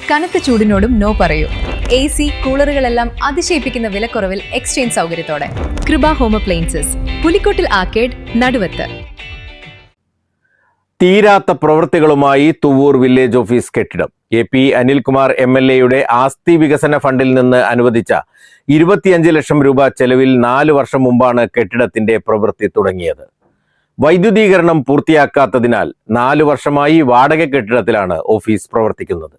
കനത്ത ചൂടിനോടും നോ പറയൂ. AC, കൂളറുകളെല്ലാം അതിശയിപ്പിക്കുന്ന വിലക്കുറവിൽ എക്സ്ചേഞ്ച് സൗകര്യത്തോടെ. കൃപ ഹോം അപ്ലയൻസസ്, പുലിക്കോട്ടിൽ ആർക്കേഡ്, നടുവത്ത്. തീരാത്ത പ്രവൃത്തികളുമായി തുവ്വൂർ വില്ലേജ് ഓഫീസ് കെട്ടിടം. AP അനിൽകുമാർ MLA ആസ്തി വികസന ഫണ്ടിൽ നിന്ന് അനുവദിച്ച 25 ലക്ഷം രൂപ ചെലവിൽ 4 വർഷം മുമ്പാണ് കെട്ടിടത്തിന്റെ പ്രവൃത്തി തുടങ്ങിയത്. വൈദ്യുതീകരണം പൂർത്തിയാക്കാത്തതിനാൽ 4 വർഷമായി വാടക കെട്ടിടത്തിലാണ് ഓഫീസ് പ്രവർത്തിക്കുന്നത്.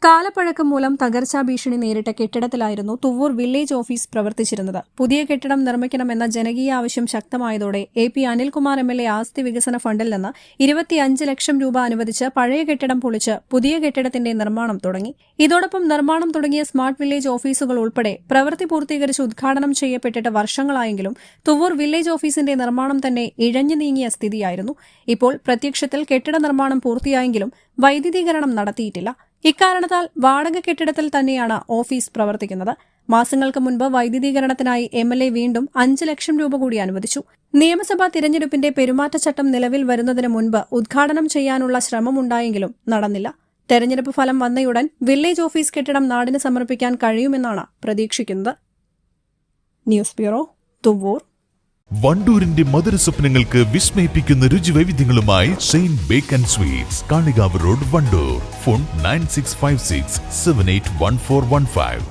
കാലപ്പഴക്കം മൂലം തകർച്ചാ ഭീഷണി നേരിട്ട കെട്ടിടത്തിലായിരുന്നു തുവ്വൂർ വില്ലേജ് ഓഫീസ് പ്രവർത്തിച്ചിരുന്നത്. പുതിയ കെട്ടിടം നിർമ്മിക്കണമെന്ന ജനകീയ ആവശ്യം ശക്തമായതോടെ AP അനിൽകുമാർ MLA ആസ്തി വികസന ഫണ്ടിൽ നിന്ന് 25 ലക്ഷം രൂപ അനുവദിച്ച് പഴയ കെട്ടിടം പൊളിച്ച് പുതിയ കെട്ടിടത്തിന്റെ നിർമ്മാണം തുടങ്ങി. ഇതോടൊപ്പം നിർമ്മാണം തുടങ്ങിയ സ്മാർട്ട് വില്ലേജ് ഓഫീസുകൾ ഉൾപ്പെടെ പ്രവൃത്തി പൂർത്തീകരിച്ച് ഉദ്ഘാടനം ചെയ്യപ്പെട്ടിട്ട് വർഷങ്ങളായെങ്കിലും തുവ്വൂർ വില്ലേജ് ഓഫീസിന്റെ നിർമ്മാണം തന്നെ ഇഴഞ്ഞു നീങ്ങിയ സ്ഥിതിയായിരുന്നു. ഇപ്പോൾ പ്രത്യക്ഷത്തിൽ കെട്ടിട നിർമ്മാണം പൂർത്തിയായെങ്കിലും വൈദ്യുതീകരണം നടത്തിയിട്ടില്ല. ഇക്കാരണത്താൽ വാടക കെട്ടിടത്തിൽ തന്നെയാണ് ഓഫീസ് പ്രവർത്തിക്കുന്നത്. മാസങ്ങൾക്ക് മുൻപ് വൈദ്യുതീകരണത്തിനായി MLA വീണ്ടും 5 ലക്ഷം രൂപ കൂടി അനുവദിച്ചു. നിയമസഭാ തിരഞ്ഞെടുപ്പിന്റെ പെരുമാറ്റച്ചട്ടം നിലവിൽ വരുന്നതിന് മുൻപ് ഉദ്ഘാടനം ചെയ്യാനുള്ള ശ്രമമുണ്ടായെങ്കിലും നടന്നില്ല. തെരഞ്ഞെടുപ്പ് ഫലം വന്നയുടൻ വില്ലേജ് ഓഫീസ് കെട്ടിടം നാടിന് സമർപ്പിക്കാൻ കഴിയുമെന്നാണ് പ്രതീക്ഷിക്കുന്നത്. News bureau, Thuvvur. വണ്ടൂരിന്റെ മധുര സ്വപ്നങ്ങൾക്ക് വിസ്മയിപ്പിക്കുന്ന രുചിവൈവിധ്യങ്ങളുമായി saint bake and sweets, Kalikavu road, Wandoor. Phone 9656781415.